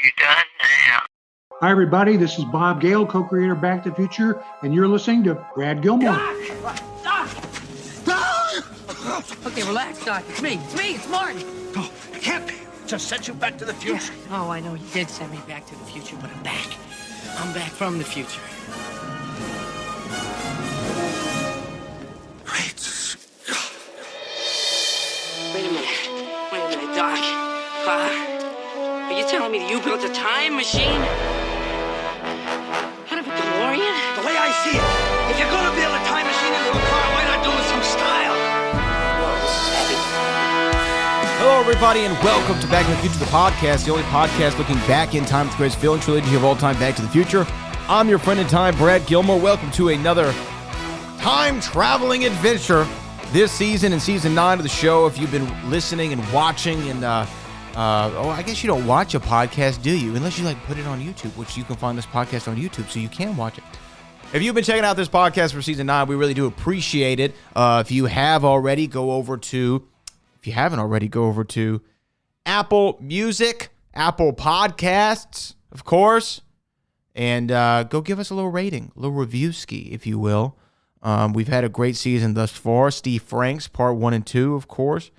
You done now? Hi, everybody. This is Bob Gale, co-creator of Back to the Future, and you're listening to Brad Gilmore. Doc! Okay, relax, Doc. It's me. It's Martin. No, it can't be. Just sent you back to the future. Yeah. Oh, I know you did send me back to the future, but I'm back. I'm back from the future. Great Scott. Wait a minute, Doc. Are you telling me that you built a time machine? Out of a DeLorean? The way I see it, if you're gonna build a time machine into a car, why not do it with some style? Whoa, this is heavy. Hello, everybody, and welcome to Back to the Future, the podcast, the only podcast looking back in time with the greatest film trilogy of all time, Back to the Future. I'm your friend in time, Brad Gilmore. Welcome to another time-traveling adventure this season, in Season 9 of the show. If you've been listening and watching, and I guess you don't watch a podcast, do you? Unless you put it on YouTube, which you can find this podcast on YouTube, so you can watch it. If you've been checking out this podcast for Season 9, we really do appreciate it. If you haven't already, go over to Apple Music, Apple Podcasts, of course, and go give us a little rating, a little review-ski, if you will. We've had a great season thus far. Steve Franks, part 1 and 2, of course.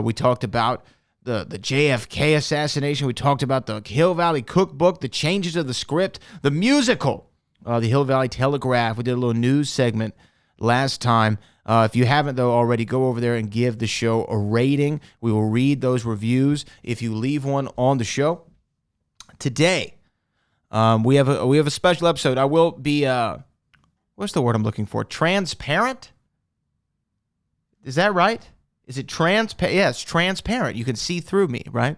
We talked about the JFK assassination. We talked about the Hill Valley Cookbook, the changes of the script, the musical, the Hill Valley Telegraph. We did a little news segment last time. If you haven't, though, already, go over there and give the show a rating. We will read those reviews if you leave one on the show. Today, we have a special episode. I will be what's the word I'm looking for? Transparent? Is that right? Is it transparent? Yes, transparent. You can see through me, right?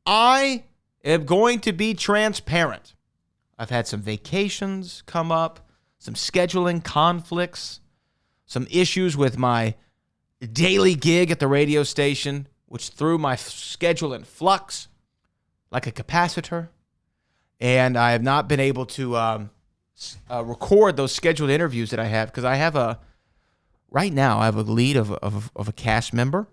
I am going to be transparent. I've had some vacations come up, some scheduling conflicts, some issues with my daily gig at the radio station, which threw my schedule in flux like a capacitor. And I have not been able to record those scheduled interviews that I have, because I have right now I have a lead of a cast member.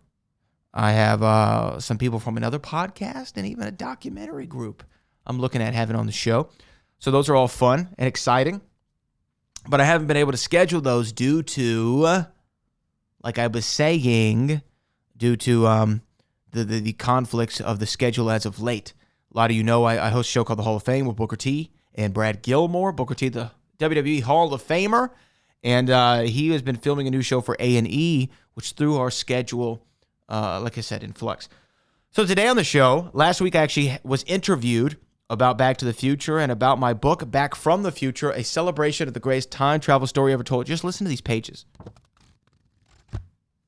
I have some people from another podcast and even a documentary group I'm looking at having on the show. So those are all fun and exciting. But I haven't been able to schedule those due to, like I was saying, due to the conflicts of the schedule as of late. A lot of you know I host a show called The Hall of Fame with Booker T and Brad Gilmore. Booker T, the WWE Hall of Famer. And he has been filming a new show for A&E, which threw our schedule, like I said, in flux. So today on the show, last week I actually was interviewed about Back to the Future and about my book, Back from the Future, a celebration of the greatest time travel story ever told. Just listen to these pages.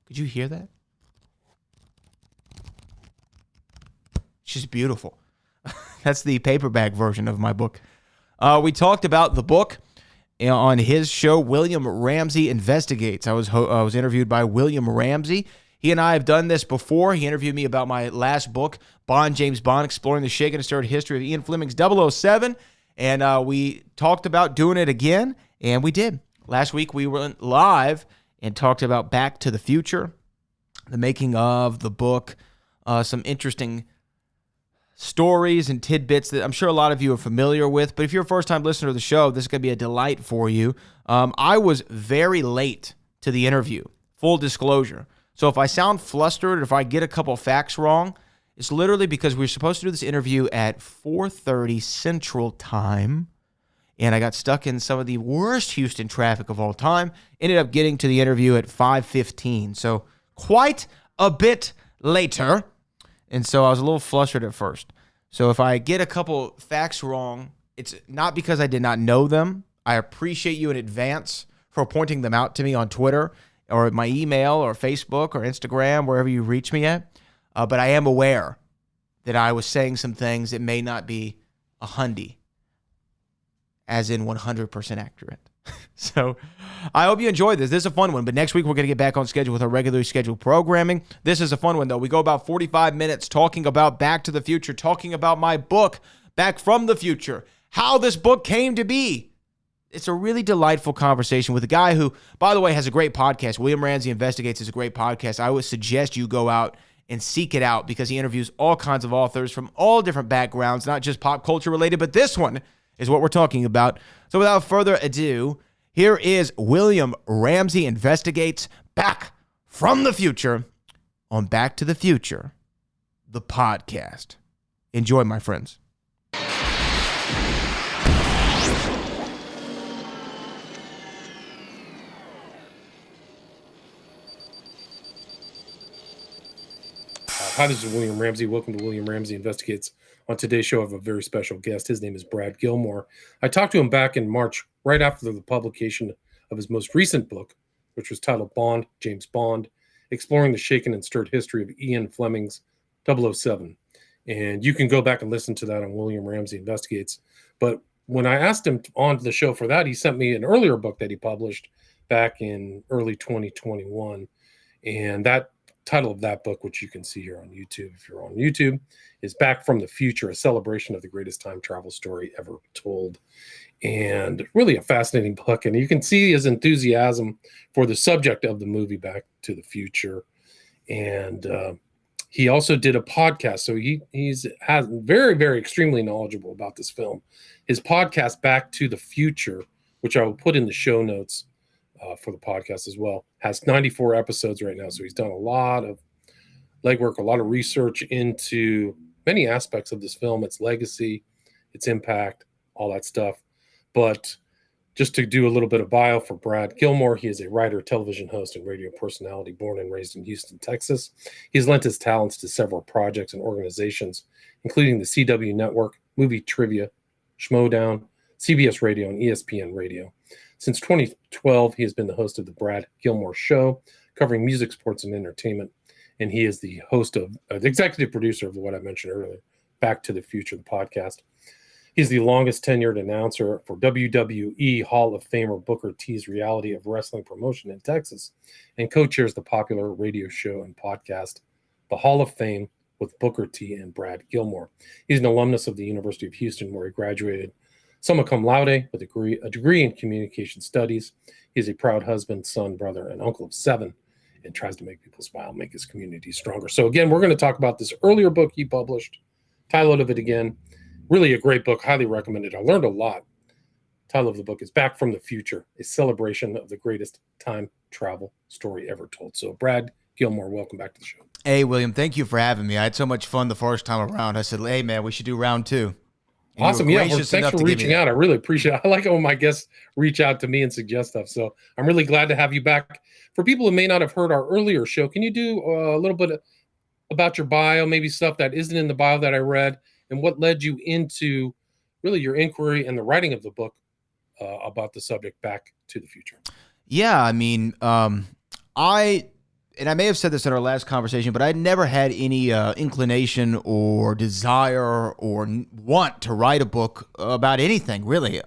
Could you hear that? It's just beautiful. That's the paperback version of my book. We talked about the book on his show, William Ramsey Investigates. I was interviewed by William Ramsey. He and I have done this before. He interviewed me about my last book, James Bond, Exploring the Shaken and Stirred History of Ian Fleming's 007. And we talked about doing it again, and we did. Last week we went live and talked about Back to the Future, the making of the book, some interesting stories and tidbits that I'm sure a lot of you are familiar with. But if you're a first-time listener to the show, this is going to be a delight for you. I was very late to the interview, full disclosure. So if I sound flustered or if I get a couple facts wrong, it's literally because we were supposed to do this interview at 4:30 Central Time, and I got stuck in some of the worst Houston traffic of all time. Ended up getting to the interview at 5:15, so quite a bit later. And so I was a little flustered at first. So if I get a couple facts wrong, it's not because I did not know them. I appreciate you in advance for pointing them out to me on Twitter or my email or Facebook or Instagram, wherever you reach me at. But I am aware that I was saying some things that may not be a hundy, as in 100% accurate. So I hope you enjoyed this. This is a fun one, but next week we're going to get back on schedule with our regularly scheduled programming. This is a fun one, though. We go about 45 minutes talking about Back to the Future, talking about my book, Back from the Future, how this book came to be. It's a really delightful conversation with a guy who, by the way, has a great podcast. William Ramsey Investigates is a great podcast. I would suggest you go out and seek it out because he interviews all kinds of authors from all different backgrounds, not just pop culture related, but this one is what we're talking about. So without further ado, here is William Ramsey Investigates Back from the Future on Back to the Future, the podcast. Enjoy, my friends. Hi, this is William Ramsey. Welcome to William Ramsey Investigates. On today's show, I have a very special guest. His name is Brad Gilmore. I talked to him back in March, right after the publication of his most recent book, which was titled Bond, James Bond, Exploring the Shaken and Stirred History of Ian Fleming's 007. And you can go back and listen to that on William Ramsey Investigates. But when I asked him on the show for that, he sent me an earlier book that he published back in early 2021. And that title of that book, which you can see here on YouTube if you're on YouTube, is Back from the Future, a celebration of the greatest time travel story ever told. And really a fascinating book. And you can see his enthusiasm for the subject of the movie Back to the Future. And he also did a podcast. So he's very, very extremely knowledgeable about this film. His podcast, Back to the Future, which I will put in the show notes for the podcast as well, has 94 episodes right now. So he's done a lot of legwork, a lot of research into many aspects of this film, its legacy, its impact, all that stuff. But just to do a little bit of bio for Brad Gilmore, he is a writer, television host, and radio personality born and raised in Houston, Texas. He's lent his talents to several projects and organizations, including the CW Network, Movie Trivia, Schmodown, CBS Radio, and ESPN Radio. Since 2012, he has been the host of the Brad Gilmore Show, covering music, sports, and entertainment. And he is the host of, the executive producer of what I mentioned earlier, Back to the Future, the podcast. He's the longest tenured announcer for WWE Hall of Famer Booker T's Reality of Wrestling promotion in Texas, and co-chairs the popular radio show and podcast, The Hall of Fame with Booker T and Brad Gilmore. He's an alumnus of the University of Houston, where he graduated summa cum laude with a degree in communication studies. He's a proud husband, son, brother, and uncle of 7, and tries to make people smile, make his community stronger. So again, we're going to talk about this earlier book he published. Title of it again, really a great book, highly recommended. I learned a lot. Title of the book is Back from the Future, a celebration of the greatest time travel story ever told. So Brad Gilmore, welcome back to the show. Hey, William, thank you for having me. I had so much fun the first time around. I said, hey, man, we should do round 2. And awesome. Yeah. Well, thanks for reaching out. I really appreciate it. I like it when my guests reach out to me and suggest stuff. So I'm really glad to have you back. For people who may not have heard our earlier show, can you do a little bit about your bio, maybe stuff that isn't in the bio that I read, and what led you into really your inquiry and the writing of the book about the subject Back to the Future? Yeah. I mean, and I may have said this in our last conversation, but I never had any inclination or desire or want to write a book about anything, really.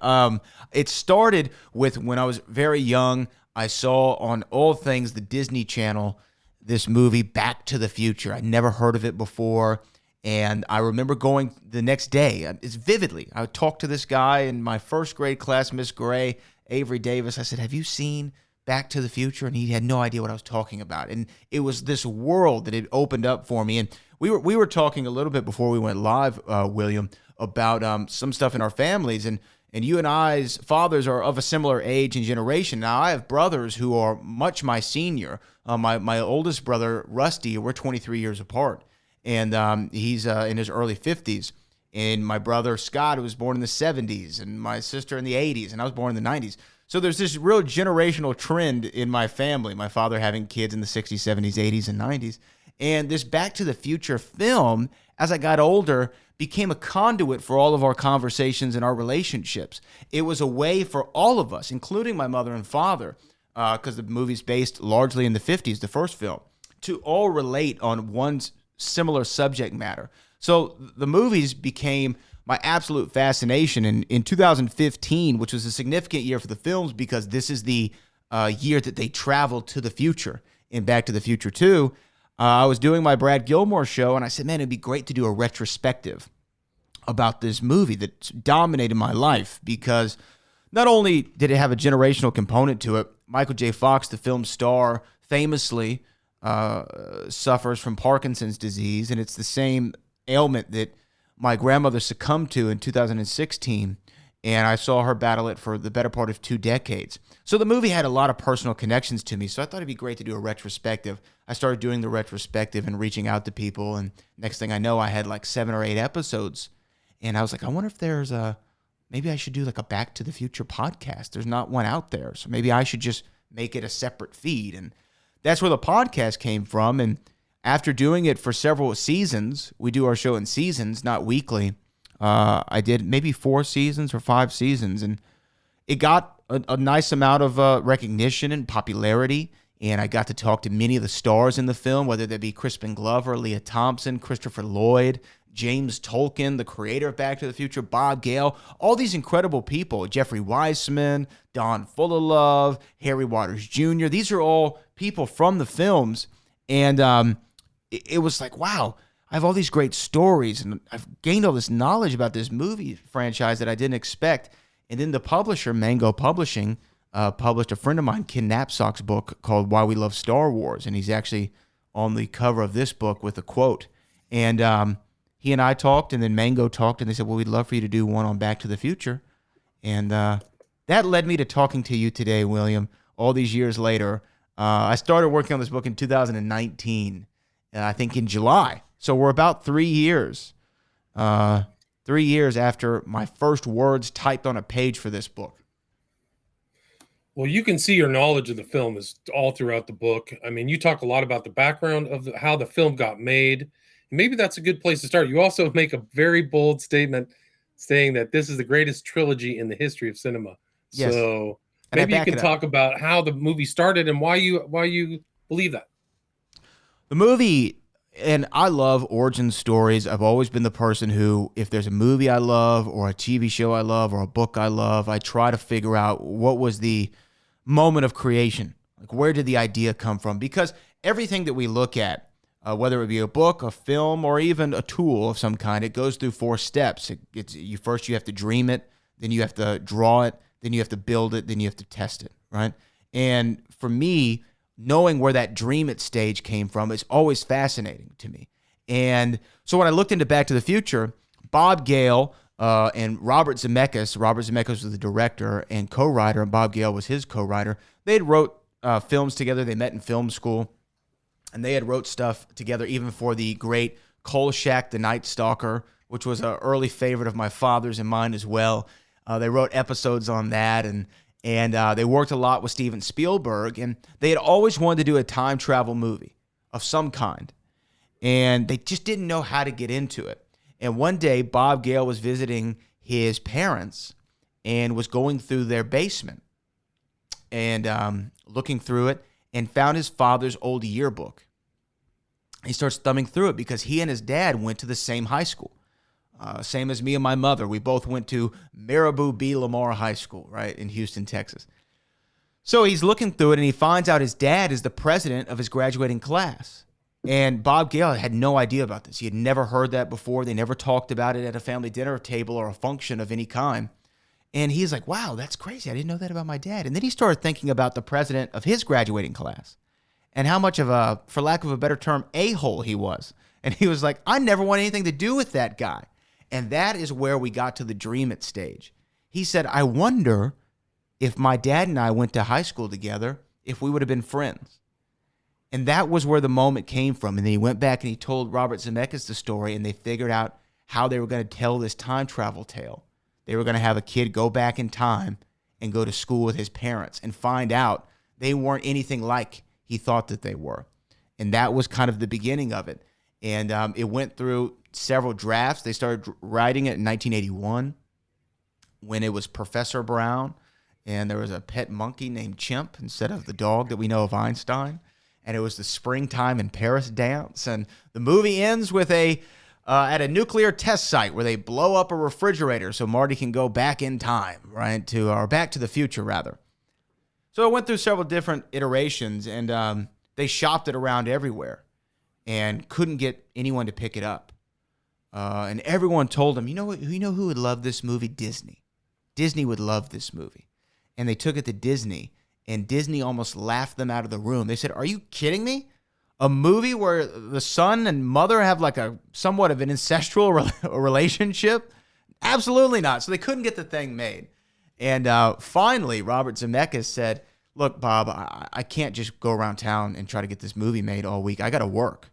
It started with when I was very young. I saw on All Things, the Disney Channel, this movie, Back to the Future. I'd never heard of it before, and I remember going the next day. It's vividly. I talked to this guy in my first grade class, Miss Gray, Avery Davis. I said, have you seen Back to the Future? And he had no idea what I was talking about. And it was this world that had opened up for me. And we were talking a little bit before we went live, William, about some stuff in our families. And you and I's fathers are of a similar age and generation. Now, I have brothers who are much my senior. My oldest brother, Rusty, we're 23 years apart. And he's in his early 50s. And my brother, Scott, who was born in the 70s. And my sister in the 80s. And I was born in the 90s. So there's this real generational trend in my family, my father having kids in the 60s, 70s, 80s, and 90s. And this Back to the Future film, as I got older, became a conduit for all of our conversations and our relationships. It was a way for all of us, including my mother and father, because the movie's based largely in the 50s, the first film, to all relate on one similar subject matter. So the movies became my absolute fascination. And in 2015, which was a significant year for the films because this is the year that they traveled to the future in Back to the Future 2, I was doing my Brad Gilmore show, and I said, man, it'd be great to do a retrospective about this movie that dominated my life because not only did it have a generational component to it, Michael J. Fox, the film star, famously suffers from Parkinson's disease, and it's the same ailment that my grandmother succumbed to in 2016, and I saw her battle it for the better part of 2 decades. So the movie had a lot of personal connections to me, so I thought it'd be great to do a retrospective. I started doing the retrospective and reaching out to people, and next thing I know, I had like 7 or 8 episodes, and I was like, I wonder if there's maybe I should do like a Back to the Future podcast. There's not one out there, so maybe I should just make it a separate feed, and that's where the podcast came from. And after doing it for several seasons, we do our show in seasons, not weekly. I did maybe 4 seasons or 5 seasons, and it got a nice amount of recognition and popularity. And I got to talk to many of the stars in the film, whether they be Crispin Glover, Leah Thompson, Christopher Lloyd, James Tolkien, the creator of Back to the Future, Bob Gale, all these incredible people, Jeffrey Weissman, Don Fullilove, Harry Waters Jr. These are all people from the films. And it was like, wow, I have all these great stories, and I've gained all this knowledge about this movie franchise that I didn't expect. And then the publisher, Mango Publishing, published a friend of mine, Ken Knapsack's book called Why We Love Star Wars. And he's actually on the cover of this book with a quote. And he and I talked, and then Mango talked, and they said, well, we'd love for you to do one on Back to the Future. And that led me to talking to you today, William, all these years later. I started working on this book in 2019, I think in July. So we're about 3 years. 3 years after my first words typed on a page for this book. Well, you can see your knowledge of the film is all throughout the book. I mean, you talk a lot about the background of how the film got made. Maybe that's a good place to start. You also make a very bold statement saying that this is the greatest trilogy in the history of cinema. Yes. So And maybe you can talk about how the movie started and why you believe that. The movie, and I love origin stories. I've always been the person who, if there's a movie I love or a TV show I love or a book I love, I try to figure out what was the moment of creation. Like, where did the idea come from? Because everything that we look at, whether it be a book, a film, or even a tool of some kind, it goes through 4 steps. First you have to dream it, then you have to draw it, then you have to build it, then you have to test it, right? And for me, knowing where that dream it stage came from is always fascinating to me. And so when I looked into Back to the Future, Bob Gale and Robert Zemeckis was the director and co-writer, and Bob Gale was his co-writer. They had wrote films together. They met in film school. And they had wrote stuff together even for the great Kolchak, the Night Stalker, which was an early favorite of my father's and mine as well. They wrote episodes on that, and they worked a lot with Steven Spielberg, and they had always wanted to do a time travel movie of some kind, and they just didn't know how to get into it. And one day, Bob Gale was visiting his parents and was going through their basement and looking through it, and found his father's old yearbook. He starts thumbing through it because he and his dad went to the same high school. Same as me and my mother. We both went to Marabou B. Lamar High School, right, in Houston, Texas. So he's looking through it, and he finds out his dad is the president of his graduating class. And Bob Gale had no idea about this. He had never heard that before. They never talked about it at a family dinner table or a function of any kind. And he's like, wow, that's crazy. I didn't know that about my dad. And then he started thinking about the president of his graduating class and how much of a, for lack of a better term, a-hole he was. And he was like, I never want anything to do with that guy. And that is where we got to the dream it stage. He said, I wonder if my dad and I went to high school together, if we would have been friends. And that was where the moment came from. And then he went back and he told Robert Zemeckis the story, and they figured out how they were going to tell this time travel tale. They were going to have a kid go back in time and go to school with his parents and find out they weren't anything like he thought that they were. And that was kind of the beginning of it. And it went through several drafts. They started writing it in 1981 when it was Professor Brown, and there was a pet monkey named Chimp instead of the dog that we know of Einstein. And it was the springtime in Paris dance. And the movie ends with at a nuclear test site where they blow up a refrigerator so Marty can go back in time, right? Or Back to the Future, rather. So it went through several different iterations, and they shopped it around everywhere and couldn't get anyone to pick it up. And everyone told them, you know who would love this movie? Disney. Disney would love this movie. And they took it to Disney, and Disney almost laughed them out of the room. They said, are you kidding me? A movie where the son and mother have like a somewhat of an incestual relationship? Absolutely not. So they couldn't get the thing made. And finally, Robert Zemeckis said, look, Bob, I can't just go around town and try to get this movie made all week. I got to work.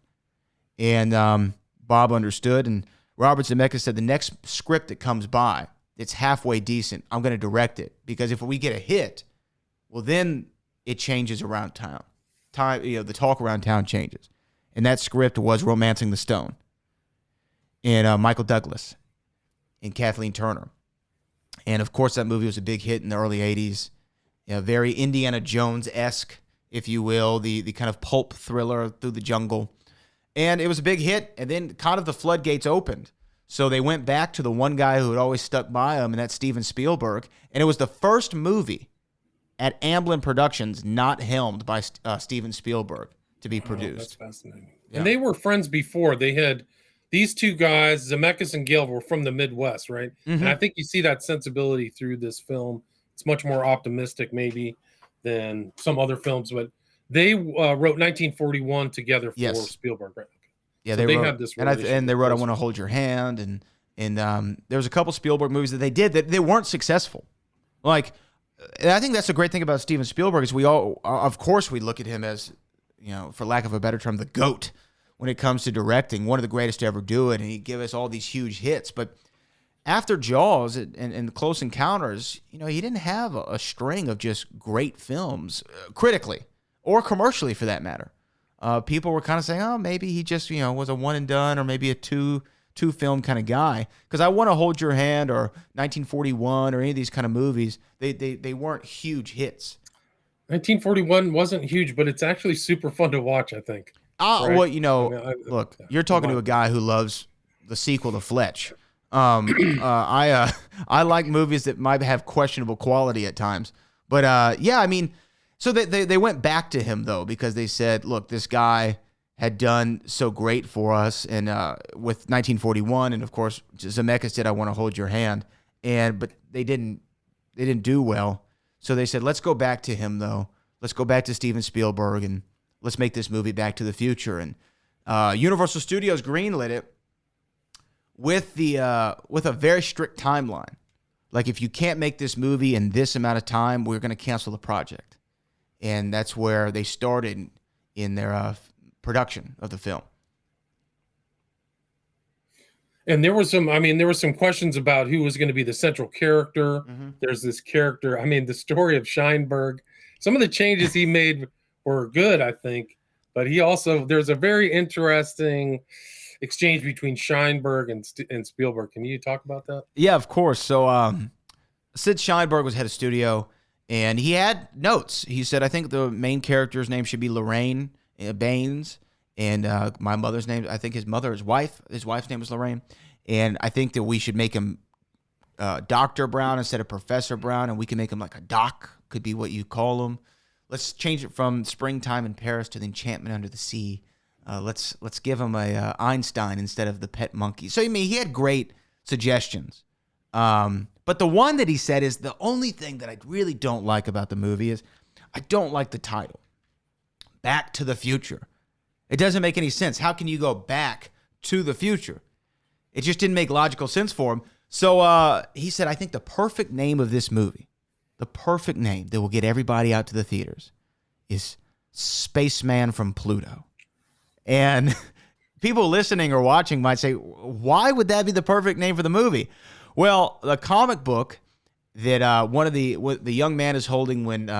And Bob understood. And Robert Zemeckis said, the next script that comes by, it's halfway decent, I'm going to direct it. Because if we get a hit, well, then it changes around town. The talk around town changes. And that script was Romancing the Stone. And Michael Douglas and Kathleen Turner. And, of course, that movie was a big hit in the early 80s. Very Indiana Jones-esque, if you will, the kind of pulp thriller through the jungle. And it was a big hit, and then kind of the floodgates opened. So they went back to the one guy who had always stuck by them, and that's Steven Spielberg. And it was the first movie at Amblin Productions not helmed by Steven Spielberg to be produced. That's fascinating. Yeah. And they were friends before. They had these two guys, Zemeckis and Gale, were from the Midwest, right? Mm-hmm. And I think you see that sensibility through this film. It's much more optimistic, maybe, than some other films. But they wrote 1941 together for Spielberg, right? Yeah, so they wrote, had this and they wrote "I Want to Hold Your Hand," and there was a couple Spielberg movies that they did that they weren't successful. Like, and I think that's the great thing about Steven Spielberg is we all, of course, we look at him as, for lack of a better term, the GOAT when it comes to directing, one of the greatest to ever do it, and he gave us all these huge hits. But after Jaws and Close Encounters, he didn't have a string of just great films, critically or commercially for that matter. People were kind of saying, oh, maybe he just, was a one and done or maybe a two film kind of guy. Because I Want to Hold Your Hand or 1941 or any of these kind of movies, they weren't huge hits. 1941 wasn't huge, but it's actually super fun to watch, I think. Right? Well, look, you're talking to a guy who loves the sequel to Fletch. I like movies that might have questionable quality at times. But so they went back to him, though, because they said, look, this guy had done so great for us and with 1941, and of course Zemeckis did I Want to Hold Your Hand, but they didn't do well. So they said, let's go back to him, though. Let's go back to Steven Spielberg and let's make this movie Back to the Future. And Universal Studios greenlit it with a very strict timeline. Like, if you can't make this movie in this amount of time, we're going to cancel the project. And that's where they started in their production of the film. And there were some questions about who was going to be the central character. Mm-hmm. There's this character. The story of Scheinberg. Some of the changes he made were good, I think. But there's a very interesting exchange between Scheinberg and Spielberg. Can you talk about that? Yeah, of course. So Sid Sheinberg was head of studio, and he had notes. He said, I think the main character's name should be Lorraine Baines, and my mother's name, I think his wife's name was Lorraine, and I think that we should make him Dr. Brown instead of Professor Brown, and we can make him like a doc, could be what you call him. Let's change it from Springtime in Paris to The Enchantment Under the Sea. Let's give him a Einstein instead of the pet monkey. So, he had great suggestions. But the one that he said is the only thing that I really don't like about the movie is I don't like the title, Back to the Future. It doesn't make any sense. How can you go back to the future? It just didn't make logical sense for him. So he said, I think the perfect name of this movie, the perfect name that will get everybody out to the theaters is Spaceman from Pluto. And people listening or watching might say, why would that be the perfect name for the movie? Well, the comic book that one of the young man is holding when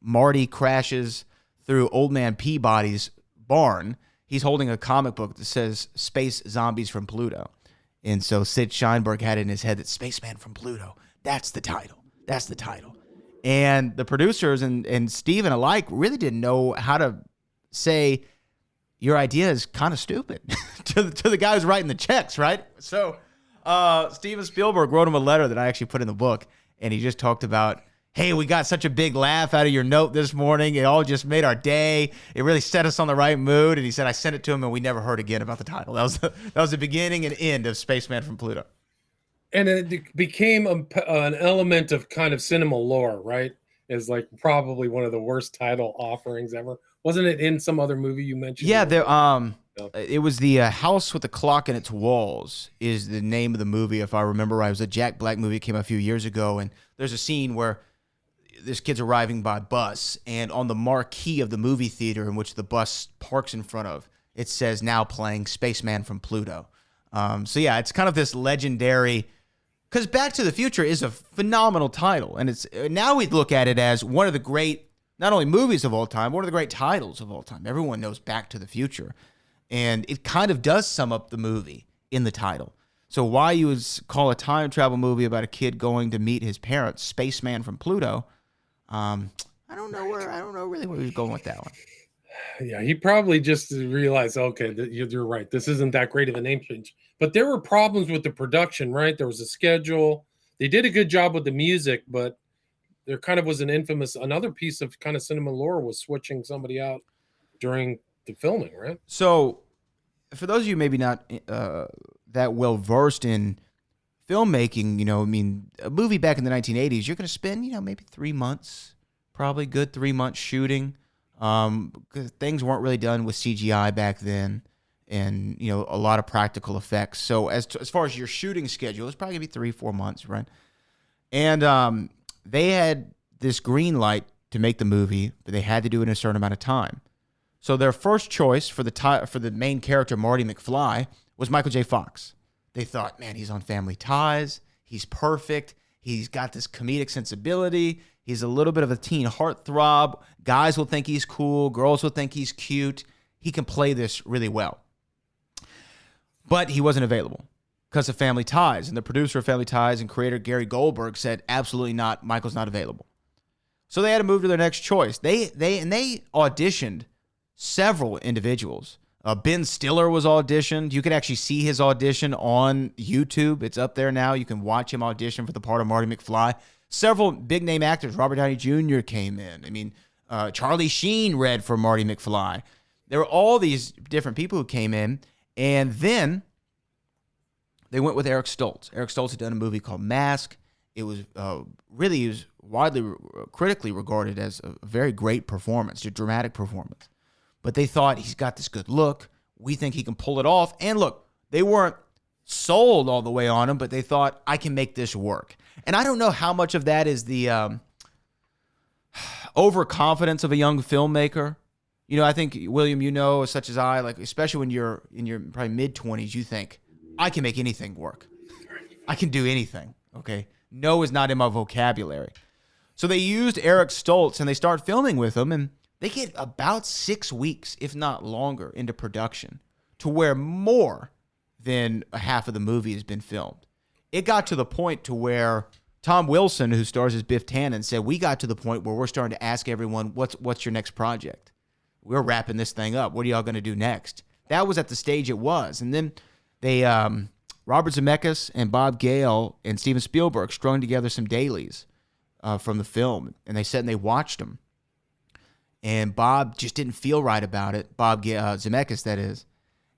Marty crashes through Old Man Peabody's barn, he's holding a comic book that says Space Zombies from Pluto. And so Sid Sheinberg had it in his head that Spaceman from Pluto, that's the title. That's the title. And the producers and Steven alike really didn't know how to say, your idea is kind of stupid to the guy who's writing the checks, right? So Steven Spielberg wrote him a letter that I actually put in the book, and he just talked about, hey, we got such a big laugh out of your note this morning. It all just made our day. It really set us on the right mood. And he said, I sent it to him, and we never heard again about the title. That was the beginning and end of Spaceman from Pluto. And it became an element of kind of cinema lore, right? Is like probably one of the worst title offerings ever. Wasn't it in some other movie you mentioned? Yeah, No. it was the House with the Clock in Its Walls is the name of the movie, if I remember right. It was a Jack Black movie that came out a few years ago, and there's a scene where this kid's arriving by bus, and on the marquee of the movie theater in which the bus parks in front of, it says now playing Spaceman from Pluto. So yeah, it's kind of this legendary, because Back to the Future is a phenomenal title, and it's now we look at it as one of the great, not only movies of all time, one of the great titles of all time. Everyone knows Back to the Future, and it kind of does sum up the movie in the title. So why you would call a time travel movie about a kid going to meet his parents, Spaceman from Pluto? I don't know really where he was going with that one. Yeah, he probably just realized, okay, you're right. This isn't that great of a name change. But there were problems with the production, right? There was a schedule. They did a good job with the music, but there kind of was another piece of kind of cinema lore was switching somebody out during the filming, right? So for those of you maybe not that well versed in filmmaking, I mean, a movie back in the 1980s, you're going to spend, maybe 3 months, probably good 3 months shooting. Because things weren't really done with CGI back then, and a lot of practical effects. So as far as your shooting schedule, it's probably gonna be 3-4 months, right? And they had this green light to make the movie, but they had to do it in a certain amount of time. So their first choice for the main character, Marty McFly, was Michael J. Fox. They thought, man, he's on Family Ties. He's perfect. He's got this comedic sensibility. He's a little bit of a teen heartthrob. Guys will think he's cool. Girls will think he's cute. He can play this really well. But he wasn't available because of Family Ties. And the producer of Family Ties and creator Gary Goldberg said, absolutely not. Michael's not available. So they had to move to their next choice. They auditioned several individuals. Ben Stiller was auditioned. You can actually see his audition on YouTube. It's up there now. You can watch him audition for the part of Marty McFly. Several big-name actors, Robert Downey Jr. came in. I mean, Charlie Sheen read for Marty McFly. There were all these different people who came in, and then they went with Eric Stoltz. Eric Stoltz had done a movie called Mask. It was widely critically regarded as a very great performance, a dramatic performance. But they thought, he's got this good look. We think he can pull it off. And look, they weren't sold all the way on him, but they thought, I can make this work. And I don't know how much of that is the overconfidence of a young filmmaker. I think, William, such as I, like, especially when you're in your probably mid-20s, you think, I can make anything work. I can do anything, okay? No is not in my vocabulary. So they used Eric Stoltz, and they start filming with him, and they get about 6 weeks, if not longer, into production to where more than a half of the movie has been filmed. It got to the point to where Tom Wilson, who stars as Biff Tannen, said, we got to the point where we're starting to ask everyone, what's your next project? We're wrapping this thing up. What are y'all going to do next? That was at the stage it was. And then they, Robert Zemeckis and Bob Gale and Steven Spielberg strung together some dailies from the film, and they sat and they watched them. And Bob just didn't feel right about it. Zemeckis, that is.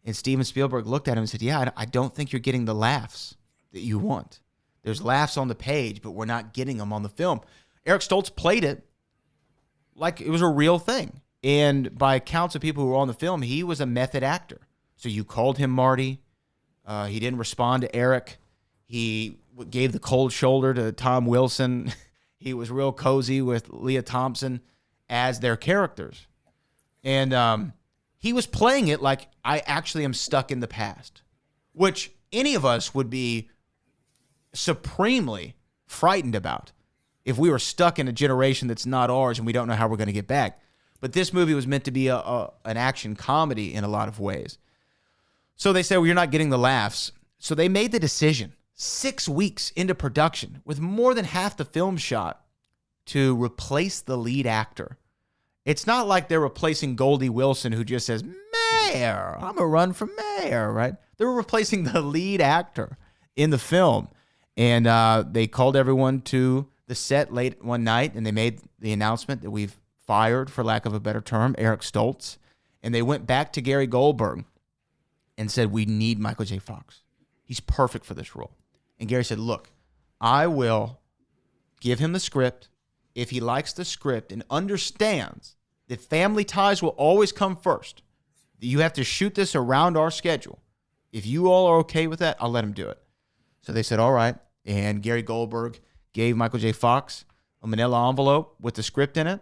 And Steven Spielberg looked at him and said, yeah, I don't think you're getting the laughs that you want. There's laughs on the page, but we're not getting them on the film. Eric Stoltz played it like it was a real thing. And by accounts of people who were on the film, he was a method actor. So you called him Marty. He didn't respond to Eric. He gave the cold shoulder to Tom Wilson. He was real cozy with Leah Thompson as their characters. And he was playing it like, I actually am stuck in the past, which any of us would be supremely frightened about if we were stuck in a generation that's not ours and we don't know how we're going to get back. But this movie was meant to be an action comedy in a lot of ways. So they said, well, you're not getting the laughs. So they made the decision 6 weeks into production with more than half the film shot to replace the lead actor. It's not like they're replacing Goldie Wilson, who just says, Mayor, I'm a run for mayor, right? They were replacing the lead actor in the film. And they called everyone to the set late one night, and they made the announcement that we've fired, for lack of a better term, Eric Stoltz. And they went back to Gary Goldberg and said, we need Michael J. Fox. He's perfect for this role. And Gary said, look, I will give him the script. If he likes the script and understands The family ties will always come first. You have to shoot this around our schedule. If you all are okay with that, I'll let him do it. So they said, all right. And Gary Goldberg gave Michael J. Fox a manila envelope with the script in it.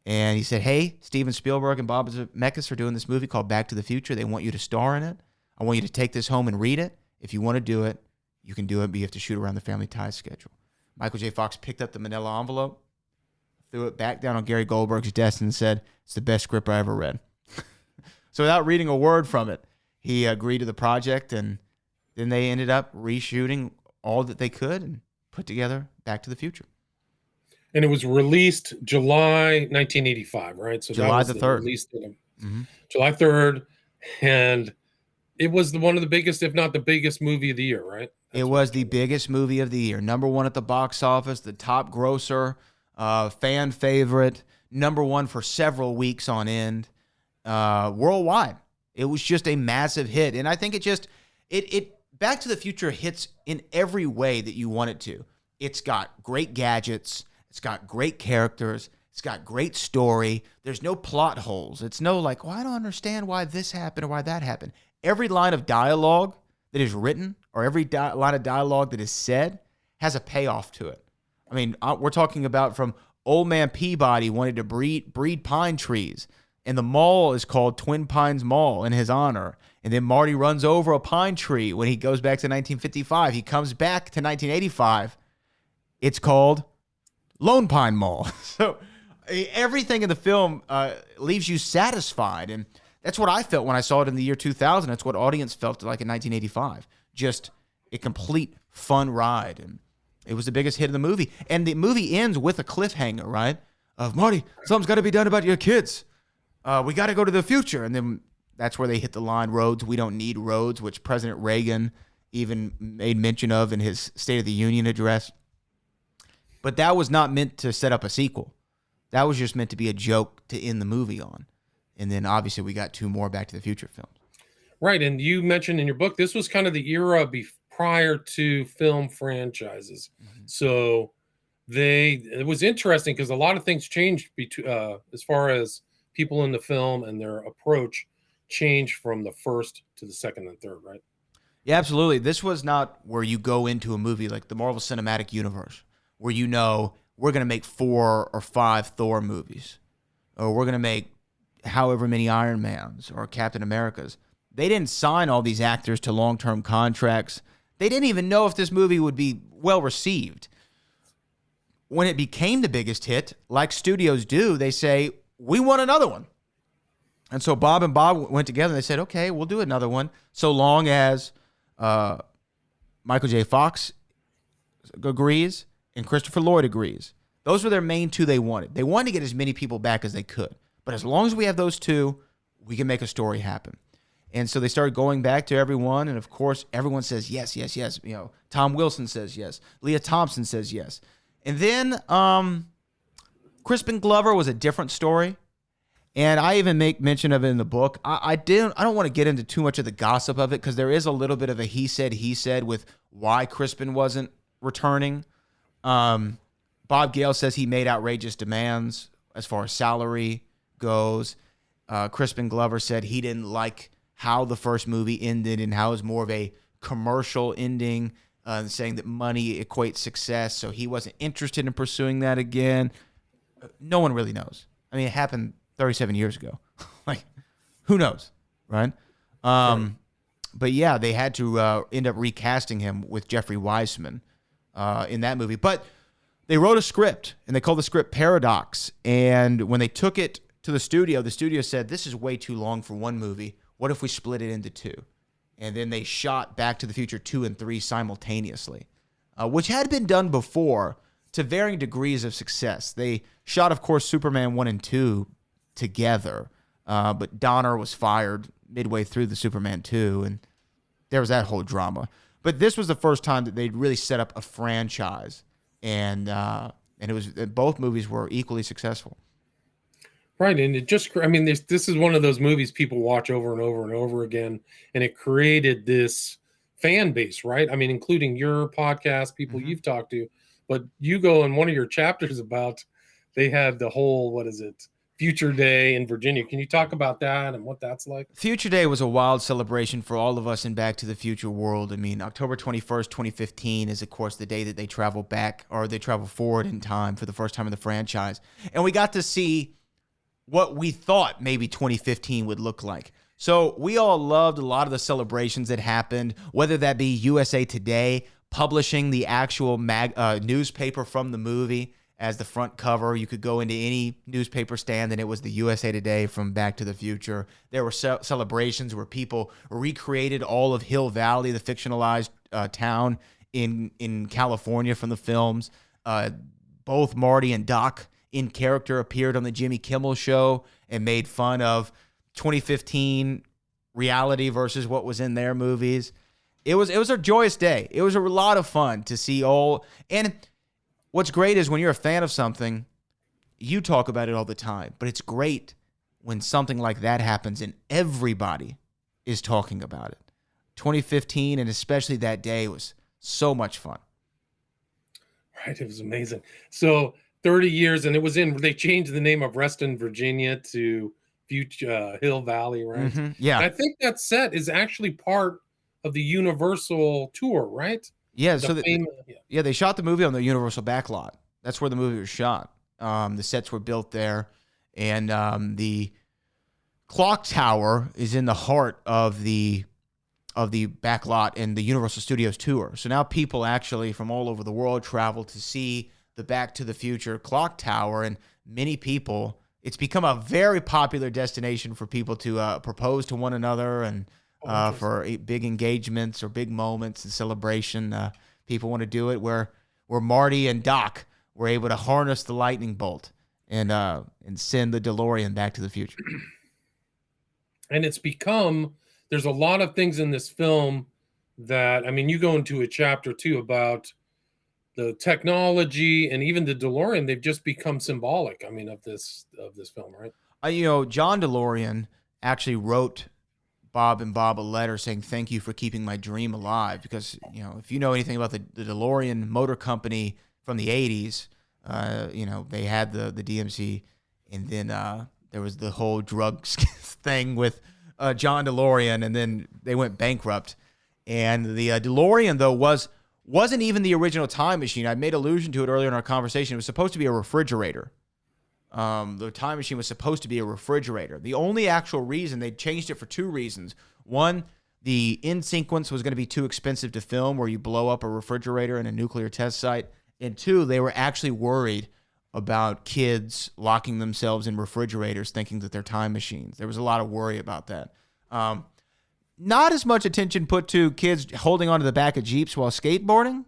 And he said, hey, Steven Spielberg and Bob Zemeckis are doing this movie called Back to the Future. They want you to star in it. I want you to take this home and read it. If you want to do it, you can do it, but you have to shoot around the family ties schedule. Michael J. Fox picked up the manila envelope, threw it back down on Gary Goldberg's desk and said, it's the best script I ever read. So without reading a word from it, he agreed to the project, and then they ended up reshooting all that they could and put together Back to the Future. And it was released July 1985, right? So July that was the 3rd. Release July 3rd, and it was one of the biggest, if not the biggest movie of the year, right? It was the biggest movie of the year. Number one at the box office, the top grosser, fan favorite, number one for several weeks on end, worldwide. It was just a massive hit. And I think it Back to the Future hits in every way that you want it to. It's got great gadgets. It's got great characters. It's got great story. There's no plot holes. It's no like, well, I don't understand why this happened or why that happened. Every line of dialogue that is written or every line of dialogue that is said has a payoff to it. I mean, we're talking about from Old Man Peabody wanted to breed pine trees, and the mall is called Twin Pines Mall in his honor. And then Marty runs over a pine tree when he goes back to 1955. He comes back to 1985. It's called Lone Pine Mall. So everything in the film leaves you satisfied. And that's what I felt when I saw it in the year 2000. That's what audience felt like in 1985. Just a complete fun ride. And it was the biggest hit of the movie. And the movie ends with a cliffhanger, right? Of Marty, something's got to be done about your kids. We got to go to the future. And then that's where they hit the line, roads, we don't need roads, which President Reagan even made mention of in his State of the Union address. But that was not meant to set up a sequel. That was just meant to be a joke to end the movie on. And then obviously we got 2 more Back to the Future films. Right. And you mentioned in your book, this was kind of the era prior to film franchises. Mm-hmm. So it was interesting because a lot of things changed as far as people in the film and their approach changed from the first to the second and third, right? Yeah, absolutely. This was not where you go into a movie like the Marvel Cinematic Universe, where you know we're going to make 4 or 5 Thor movies, or we're going to make however many Iron Mans or Captain Americas. They didn't sign all these actors to long-term contracts. They didn't even know if this movie would be well received. When it became the biggest hit, like studios do, they say, we want another one. And so Bob and Bob went together and they said, okay, we'll do another one so long as Michael J. Fox agrees and Christopher Lloyd agrees. Those were their main 2 they wanted. They wanted to get as many people back as they could. But as long as we have those 2, we can make a story happen. And so they started going back to everyone. And of course, everyone says yes, yes, yes. You know, Tom Wilson says yes. Leah Thompson says yes. And then Crispin Glover was a different story. And I even make mention of it in the book. I don't want to get into too much of the gossip of it because there is a little bit of a he said with why Crispin wasn't returning. Bob Gale says he made outrageous demands as far as salary goes. Crispin Glover said he didn't like how the first movie ended and how it was more of a commercial ending, saying that money equates success, so he wasn't interested in pursuing that again. No one really knows. I mean, it happened 37 years ago. Like, who knows, right? But yeah, they had to end up recasting him with Jeffrey Weissman in that movie. But they wrote a script, and they called the script Paradox. And when they took it to the studio said, this is way too long for one movie. What if we split it into 2? And then they shot Back to the Future 2 and 3 simultaneously, which had been done before to varying degrees of success. They shot, of course, Superman 1 and 2 together, but Donner was fired midway through the Superman 2, and there was that whole drama. But this was the first time that they'd really set up a franchise, and it was both movies were equally successful. Right, and it just, I mean, this is one of those movies people watch over and over and over again, and it created this fan base, right? I mean, including your podcast, people you've talked to, but you go in one of your chapters about, they had the whole, Future Day in Virginia. Can you talk about that and what that's like? Future Day was a wild celebration for all of us in Back to the Future world. I mean, October 21st, 2015 is, of course, the day that they travel back, or they travel forward in time for the first time in the franchise. And we got to see what we thought maybe 2015 would look like. So we all loved a lot of the celebrations that happened, whether that be USA Today publishing the actual newspaper from the movie as the front cover. You could go into any newspaper stand and it was the USA Today from Back to the Future. There were celebrations where people recreated all of Hill Valley, the fictionalized town in California from the films. Both Marty and Doc in character appeared on the Jimmy Kimmel Show and made fun of 2015 reality versus what was in their movies. It was a joyous day. It was a lot of fun to see all. And what's great is when you're a fan of something, you talk about it all the time. But it's great when something like that happens and everybody is talking about it. 2015, and especially that day, was so much fun. Right, it was amazing. So 30 years, and they changed the name of Reston, Virginia to Future Hill Valley, right? Mm-hmm. Yeah. And I think that set is actually part of the Universal tour, right? Yeah, they shot the movie on the Universal backlot. That's where the movie was shot. The sets were built there, and the clock tower is in the heart of the backlot in the Universal Studios tour. So now people actually from all over the world travel to see the Back to the Future clock tower, and many people. It's become a very popular destination for people to propose to one another and for big engagements or big moments and celebration. People want to do it where Marty and Doc were able to harness the lightning bolt and send the DeLorean back to the future. And there's a lot of things in this film that, I mean, you go into a chapter too about the technology and even the DeLorean. They've just become symbolic, I mean, of this film, right? John DeLorean actually wrote Bob and Bob a letter saying, thank you for keeping my dream alive. Because, if you know anything about the DeLorean Motor Company from the 80s, they had the DMC, and then there was the whole drugs thing with John DeLorean, and then they went bankrupt. And the DeLorean, though, wasn't even the original time machine. I made allusion to it earlier in our conversation. It was supposed to be a refrigerator. The time machine was supposed to be a refrigerator. The only actual reason, they changed it for two reasons. One, the in sequence was going to be too expensive to film, where you blow up a refrigerator in a nuclear test site. And two, they were actually worried about kids locking themselves in refrigerators thinking that they're time machines. There was a lot of worry about that. Not as much attention put to kids holding onto the back of Jeeps while skateboarding,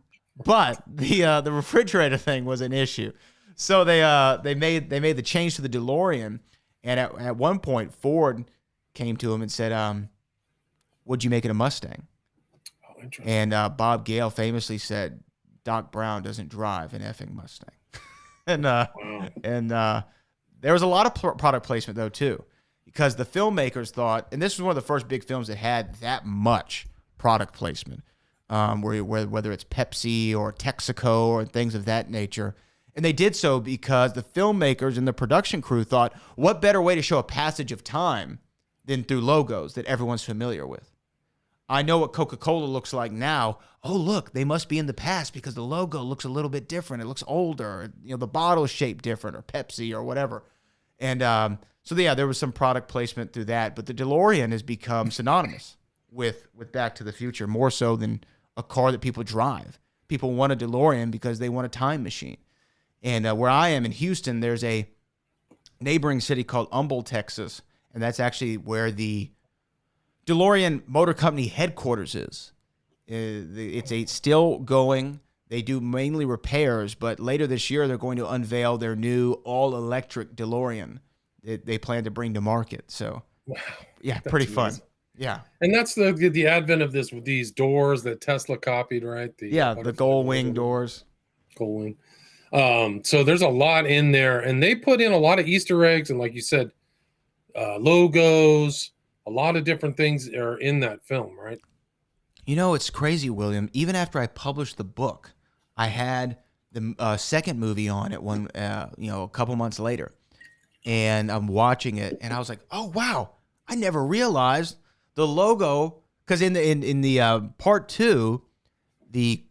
but the refrigerator thing was an issue. So they made the change to the DeLorean, and at one point Ford came to him and said, "Would you make it a Mustang?" Oh, interesting. And Bob Gale famously said, "Doc Brown doesn't drive an effing Mustang." and there was a lot of product placement though too. Because the filmmakers thought, and this was one of the first big films that had that much product placement, whether it's Pepsi or Texaco or things of that nature. And they did so because the filmmakers and the production crew thought, what better way to show a passage of time than through logos that everyone's familiar with? I know what Coca-Cola looks like now. Oh, look, they must be in the past because the logo looks a little bit different. It looks older. The bottle is shaped different, or Pepsi or whatever. And so yeah, there was some product placement through that, but the DeLorean has become synonymous with Back to the Future, more so than a car that people drive. People want a DeLorean because they want a time machine. And where I am in Houston, there's a neighboring city called Humble, Texas, and that's actually where the DeLorean Motor Company headquarters is. It's still going. They do mainly repairs, but later this year they're going to unveil their new all-electric DeLorean that they plan to bring to market. So, wow, yeah, pretty fun. Yeah, and that's the advent of this with these doors that Tesla copied, right? The Gull Wing doors. Gull Wing. So there's a lot in there, and they put in a lot of Easter eggs, and like you said, logos. A lot of different things are in that film, right? It's crazy, William. Even after I published the book, I had the second movie on it a couple months later, and I'm watching it, and I was like, oh wow, I never realized the logo, because in the part 2, the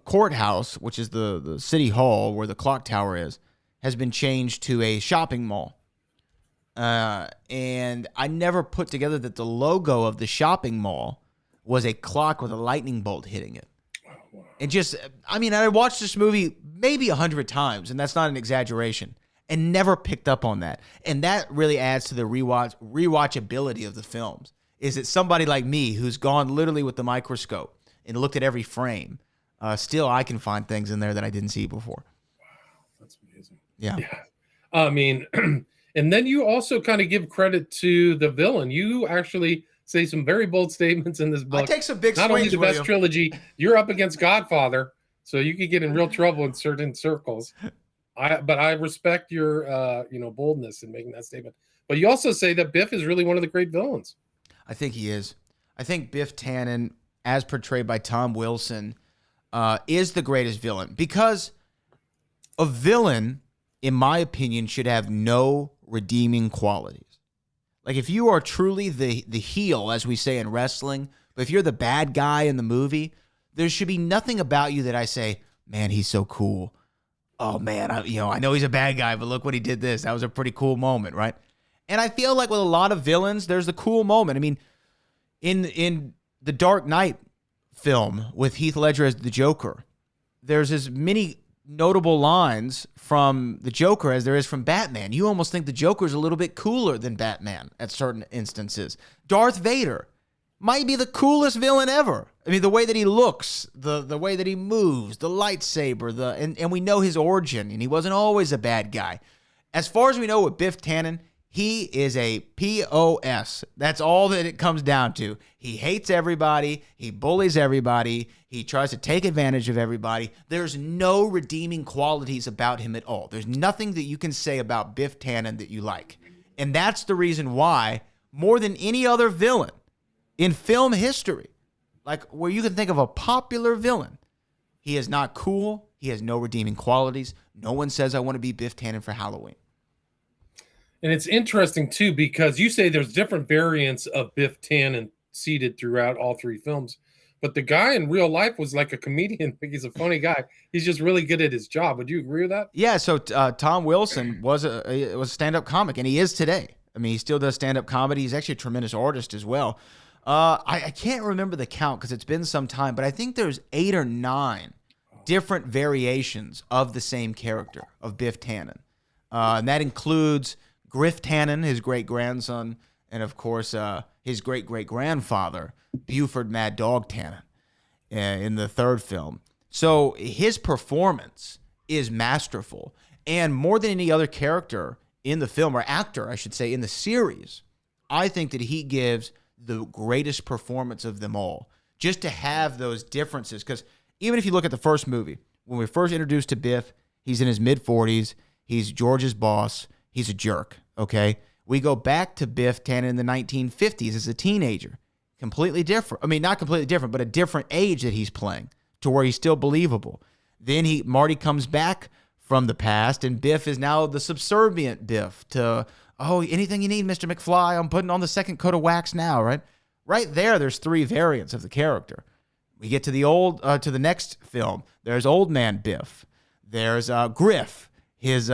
courthouse, which is the city hall where the clock tower is, has been changed to a shopping mall. And I never put together that the logo of the shopping mall was a clock with a lightning bolt hitting it. And just, I mean, I watched this movie maybe 100 times, and that's not an exaggeration, and never picked up on that. And that really adds to the rewatchability of the films, is that somebody like me who's gone literally with the microscope and looked at every frame, still I can find things in there that I didn't see before. That's amazing. Yeah. I mean, and then you also kind of give credit to the villain. You actually say some very bold statements in this book. I take some big Not only swings, the best William. trilogy, you're up against Godfather, so you could get in real trouble in certain circles. But I respect your boldness in making that statement. But you also say that Biff is really one of the great villains. I think he is. I think Biff Tannen, as portrayed by Tom Wilson, is the greatest villain, because a villain, in my opinion, should have no redeeming qualities. Like, if you are truly the heel, as we say in wrestling, but if you're the bad guy in the movie, there should be nothing about you that I say, man, he's so cool. Oh man, I know he's a bad guy, but look what he did this. That was a pretty cool moment, right? And I feel like with a lot of villains, there's the cool moment. I mean, in the Dark Knight film with Heath Ledger as the Joker, there's as many notable lines from the Joker as there is from Batman. You almost think the Joker's a little bit cooler than Batman at certain instances. Darth Vader might be the coolest villain ever. I mean, the way that he looks, the way that he moves, the lightsaber, and we know his origin, and he wasn't always a bad guy. As far as we know with Biff Tannen, he is a POS. That's all that it comes down to. He hates everybody. He bullies everybody. He tries to take advantage of everybody. There's no redeeming qualities about him at all. There's nothing that you can say about Biff Tannen that you like. And that's the reason why, more than any other villain in film history, like where you can think of a popular villain, he is not cool. He has no redeeming qualities. No one says, I want to be Biff Tannen for Halloween. And it's interesting, too, because you say there's different variants of Biff Tannen seated throughout all 3 films. But the guy in real life was like a comedian. He's a funny guy. He's just really good at his job. Would you agree with that? Yeah, so Tom Wilson was a stand-up comic, and he is today. I mean, he still does stand-up comedy. He's actually a tremendous artist as well. I can't remember the count because it's been some time, but I think there's 8 or 9 different variations of the same character, of Biff Tannen. And that includes Griff Tannen, his great-grandson, and, of course, his great-great-grandfather, Buford Mad Dog Tannen, in the 3rd film. So his performance is masterful. And more than any other character in the film, or actor, I should say, in the series, I think that he gives the greatest performance of them all. Just to have those differences. Because even if you look at the first movie, when we're first introduced to Biff, he's in his mid-40s. He's George's boss. He's a jerk, okay? We go back to Biff Tannen in the 1950s as a teenager. Completely different. I mean, not completely different, but a different age that he's playing to where he's still believable. Then Marty comes back from the past, and Biff is now the subservient Biff to, oh, anything you need, Mr. McFly, I'm putting on the 2nd coat of wax now, right? Right there's 3 variants of the character. We get to the next film. There's Old Man Biff. There's Griff, his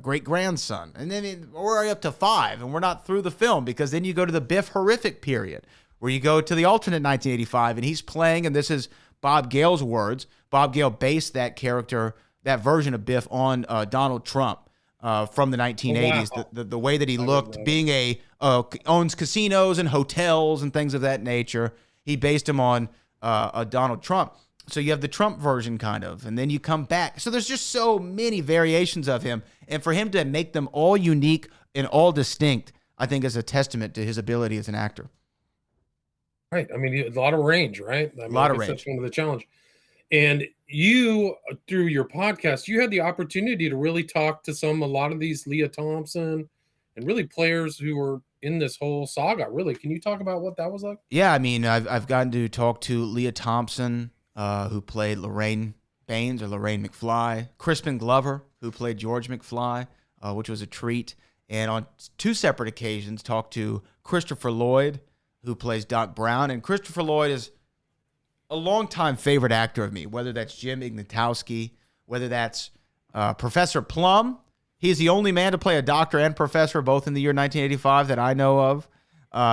great-grandson. And then we're up to 5, and we're not through the film, because then you go to the Biff horrific period, where you go to the alternate 1985, and he's playing, and this is Bob Gale's words. Bob Gale based that character, that version of Biff, on Donald Trump from the 1980s. Oh, wow. The way that he looked, being owns casinos and hotels and things of that nature. He based him on Donald Trump. So you have the Trump version, kind of, and then you come back. So there's just so many variations of him, and for him to make them all unique and all distinct, I think is a testament to his ability as an actor. Right. I mean, a lot of range, right? I mean, A lot of I guess range. That's one of the challenge. And you, through your podcast, you had the opportunity to really talk to a lot of these Leah Thompson and really players who were in this whole saga. Really, can you talk about what that was like? Yeah, I mean, I've gotten to talk to Leah Thompson, who played Lorraine Baines or Lorraine McFly, Crispin Glover, who played George McFly, which was a treat. And on 2 separate occasions, talked to Christopher Lloyd, who plays Doc Brown. And Christopher Lloyd is a longtime favorite actor of me, whether that's Jim Ignatowski, whether that's Professor Plum. He is the only man to play a doctor and professor, both in the year 1985 that I know of.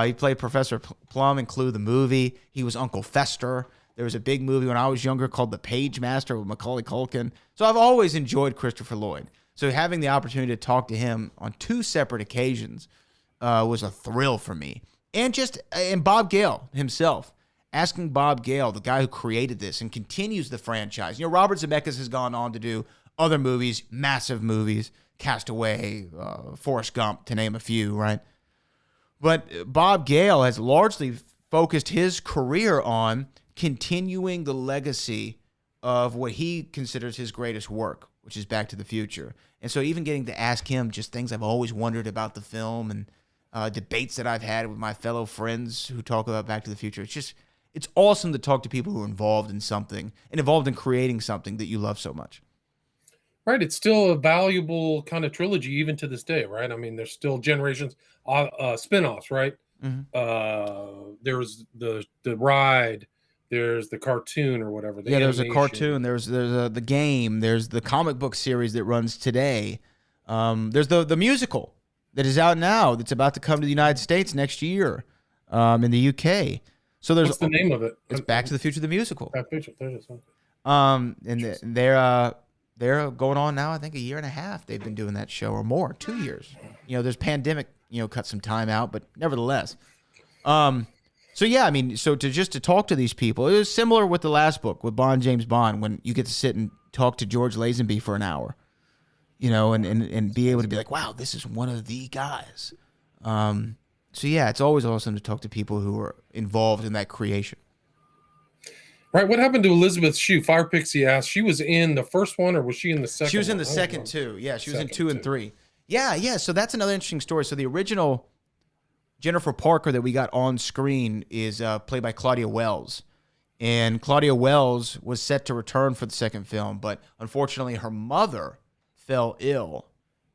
He played Professor Plum in Clue the movie. He was Uncle Fester. There was a big movie when I was younger called The Page Master with Macaulay Culkin. So I've always enjoyed Christopher Lloyd. So having the opportunity to talk to him on 2 separate occasions was a thrill for me. And Bob Gale himself, asking Bob Gale, the guy who created this and continues the franchise. You know, Robert Zemeckis has gone on to do other movies, massive movies, Castaway, Forrest Gump, to name a few, right? But Bob Gale has largely focused his career on continuing the legacy of what he considers his greatest work, which is Back to the Future. And so even getting to ask him just things I've always wondered about the film and debates that I've had with my fellow friends who talk about Back to the Future. It's awesome to talk to people who are involved in something and involved in creating something that you love so much. Right. It's still a valuable kind of trilogy even to this day, right? I mean, there's still generations, spin-offs, right? Mm-hmm. There's the ride, there's the cartoon or whatever. There's a cartoon, there's the game, there's the comic book series that runs today. There's the musical that is out now that's about to come to the United States next year in the UK. So What's the name of it? It's Back to the Future, the musical. Back to the Future. There it is. And they're going on now, I think, 1.5 years. They've been doing that show, or more, 2 years. You know, there's pandemic, cut some time out, but nevertheless. So yeah, I mean, to talk to these people, it was similar with the last book with James Bond, when you get to sit and talk to George Lazenby for an hour, and be able to be like, wow, this is one of the guys. So yeah, it's always awesome to talk to people who are involved in that creation. Right. What happened to Elizabeth Shue? Fire Pixie asked. She was in the first one, or was she in the second? She was in the second too. Yeah, she was in 2 and 3. Yeah. So that's another interesting story. So the original Jennifer Parker that we got on screen is played by Claudia Wells. And Claudia Wells was set to return for the second film, but unfortunately her mother fell ill,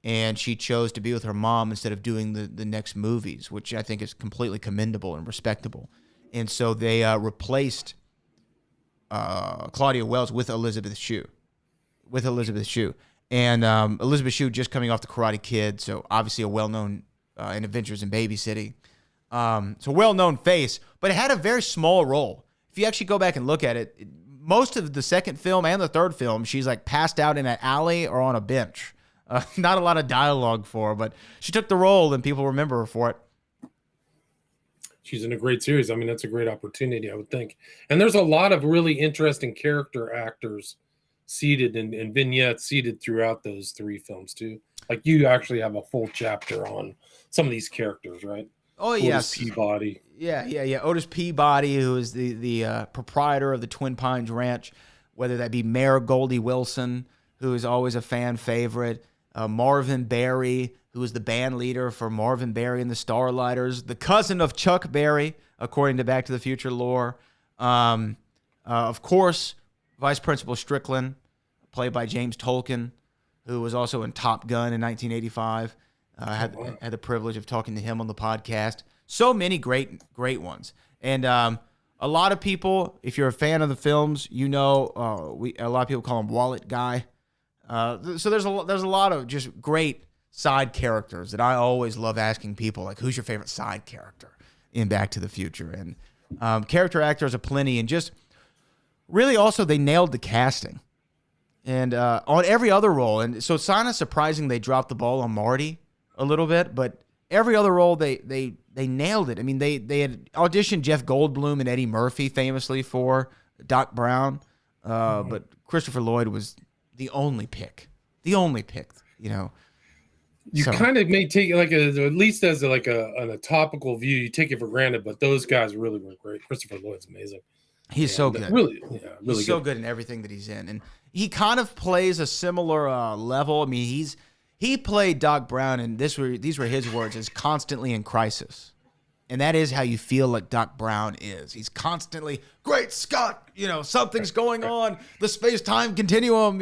and she chose to be with her mom instead of doing the next movies, which I think is completely commendable and respectable. And so they replaced Claudia Wells with Elizabeth Shue. And Elizabeth Shue just coming off The Karate Kid, so obviously a well-known in Adventures in Babysitting. So well-known face, but it had a very small role. If you actually go back and look at it, most of the second film and the third film, she's like passed out in an alley or on a bench. Not a lot of dialogue for her, but she took the role and people remember her for it. She's in a great series. I mean, that's a great opportunity, I would think. And there's a lot of really interesting character actors seated and vignettes seated throughout those 3 films too. Like, you actually have a full chapter on some of these characters, right? Oh, yes. Otis Peabody. Yeah. Otis Peabody, who is the proprietor of the Twin Pines Ranch, whether that be Mayor Goldie Wilson, who is always a fan favorite, Marvin Berry, who is the band leader for Marvin Berry and the Starlighters, the cousin of Chuck Berry, according to Back to the Future lore. Of course, Vice Principal Strickland, played by James Tolkien, who was also in Top Gun in 1985. Had the privilege of talking to him on the podcast. So many great ones. And a lot of people, if you're a fan of the films, a lot of people call him Wallet Guy. So there's a lot of just great side characters that I always love asking people, like, who's your favorite side character in Back to the Future? And character actors are plenty, and just really also they nailed the casting. And on every other role, and so it's kind of surprising they dropped the ball on Marty a little bit, but every other role they nailed it. I mean, they had auditioned Jeff Goldblum and Eddie Murphy famously for Doc Brown, but Christopher Lloyd was the only pick. You kind of may take it at least as a topical view. You take it for granted, but those guys really were great. Christopher Lloyd's amazing. He's so good. Really he's so good in everything that he's in, and he kind of plays a similar level. I mean, he played Doc Brown, and these were his words, as constantly in crisis. And that is how you feel like Doc Brown is. He's constantly, great Scott, something's going on, the space-time continuum,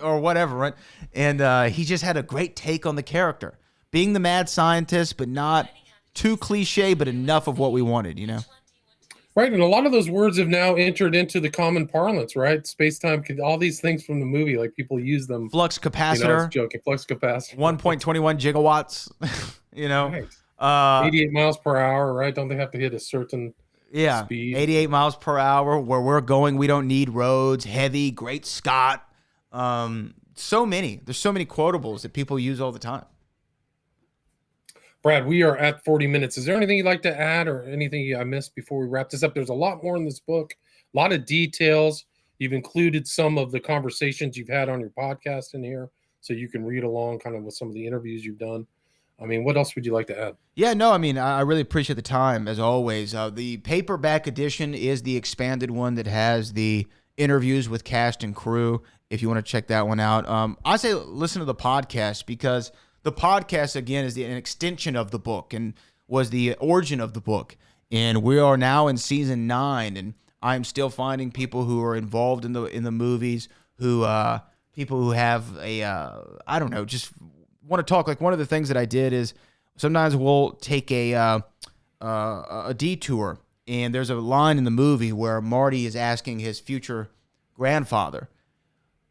or whatever, right? And he just had a great take on the character. Being the mad scientist, but not too cliche, but enough of what we wanted, Right, and a lot of those words have now entered into the common parlance, right? Space-time, all these things from the movie, like people use them. Flux capacitor. I was joking. Flux capacitor. 1.21 gigawatts, Right. 88 miles per hour, right? Don't they have to hit a certain speed? 88 miles per hour. Where we're going, we don't need roads. Heavy, great Scott. So many. There's so many quotables that people use all the time. Brad, we are at 40 minutes. Is there anything you'd like to add or anything I missed before we wrap this up? There's a lot more in this book, a lot of details. You've included some of the conversations you've had on your podcast in here, so you can read along kind of with some of the interviews you've done. I mean, what else would you like to add? Yeah, no, I mean, I really appreciate the time, as always. The paperback edition is the expanded one that has the interviews with cast and crew, if you want to check that one out. I say listen to the podcast, because the podcast, again, is an extension of the book and was the origin of the book. And we are now in season 9, and I'm still finding people who are involved in the movies, people who have I don't know, just want to talk. Like, one of the things that I did is sometimes we'll take a detour, and there's a line in the movie where Marty is asking his future grandfather,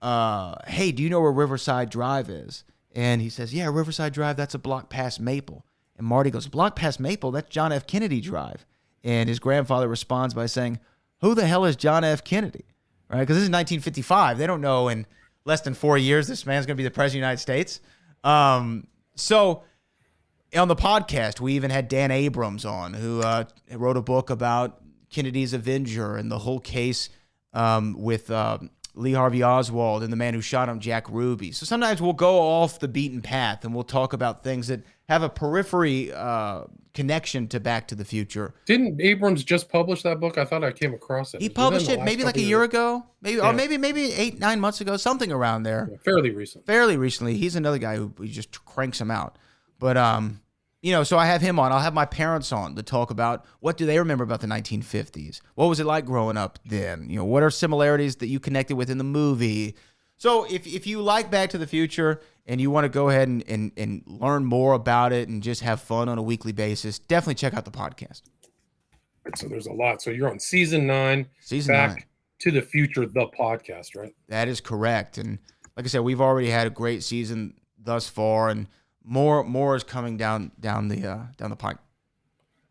hey, do you know where Riverside Drive is? And he says, yeah, Riverside Drive, that's a block past Maple. And Marty goes, block past Maple? That's John F. Kennedy Drive. And his grandfather responds by saying, who the hell is John F. Kennedy? Right? Because this is 1955. They don't know in less than 4 years this man's going to be the president of the United States. So on the podcast, we even had Dan Abrams on, who wrote a book about Kennedy's Avenger and the whole case with Lee Harvey Oswald and the man who shot him, Jack Ruby. So sometimes we'll go off the beaten path and we'll talk about things that have a periphery connection to Back to the Future. Didn't Abrams just publish that book? I thought I came across it. He published it maybe like a year ago, or maybe 8-9 months ago, something around there. Yeah, fairly recently. He's another guy who just cranks them out. But so I have him on. I'll have my parents on to talk about what do they remember about the 1950s. What was it like growing up then? What are similarities that you connected with in the movie? So if you like Back to the Future and you want to go ahead and learn more about it and just have fun on a weekly basis, definitely check out the podcast. So there's a lot. So you're on season 9. Back to the Future, the podcast, right? That is correct. And like I said, we've already had a great season thus far, and more is coming down the pipe.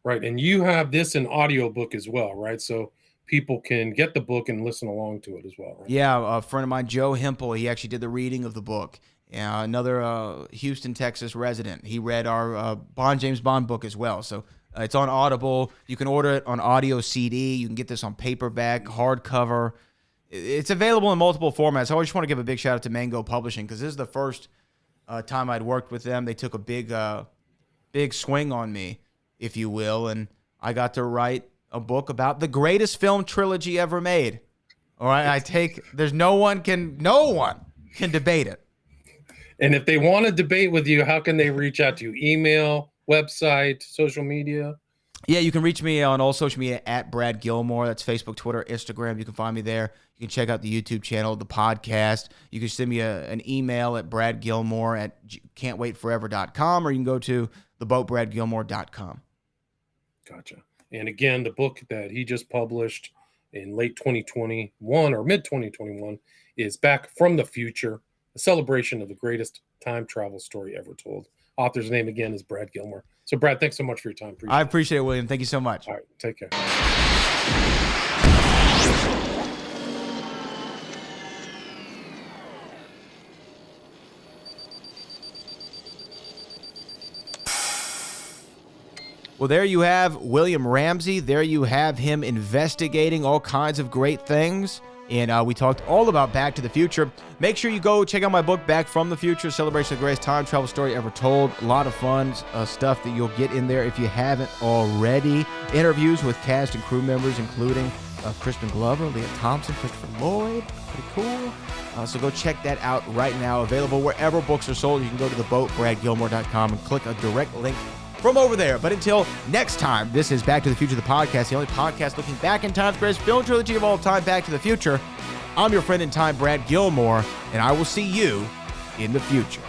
Right, and you have this in audiobook as well, right? So people can get the book and listen along to it as well, right? Yeah, a friend of mine, Joe Hempel, he actually did the reading of the book. Another Houston, Texas resident, he read our James Bond book as well. So it's on Audible. You can order it on audio CD. You can get this on paperback, hardcover. It's available in multiple formats. I just want to give a big shout out to Mango Publishing, because this is the first time I'd worked with them. They took a big swing on me, if you will, and I got to write a book about the greatest film trilogy ever made. All right, there's no one can debate it. And if they want to debate with you, how can they reach out to you? Email, website, social media? Yeah, you can reach me on all social media at Brad Gilmore. That's Facebook, Twitter, Instagram. You can find me there. You can check out the YouTube channel, the podcast. You can send me an email at bradgilmore@can'twaitforever.com, or you can go to theboatbradgilmore.com. Gotcha. And again, the book that he just published in late 2021 or mid 2021 is Back from the Future, a celebration of the greatest time travel story ever told. Author's name again is Brad Gilmore. So Brad, thanks so much for your time. I appreciate it, William. Thank you so much. All right, take care. Well, there you have William Ramsey. There you have him investigating all kinds of great things. And we talked all about Back to the Future. Make sure you go check out my book, Back from the Future, Celebration of the Greatest Time Travel Story Ever Told. A lot of fun stuff that you'll get in there if you haven't already. Interviews with cast and crew members, including Crispin Glover, Leah Thompson, Christopher Lloyd. Pretty cool. So go check that out right now. Available wherever books are sold. You can go to theboatbradgilmore.com and click a direct link from over there. But until next time, this is Back to the Future, the podcast, the only podcast looking back in time's greatest film trilogy of all time, Back to the Future. I'm your friend in time, Brad Gilmore, and I will see you in the future.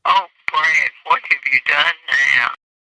Oh, Brad, what have you done now?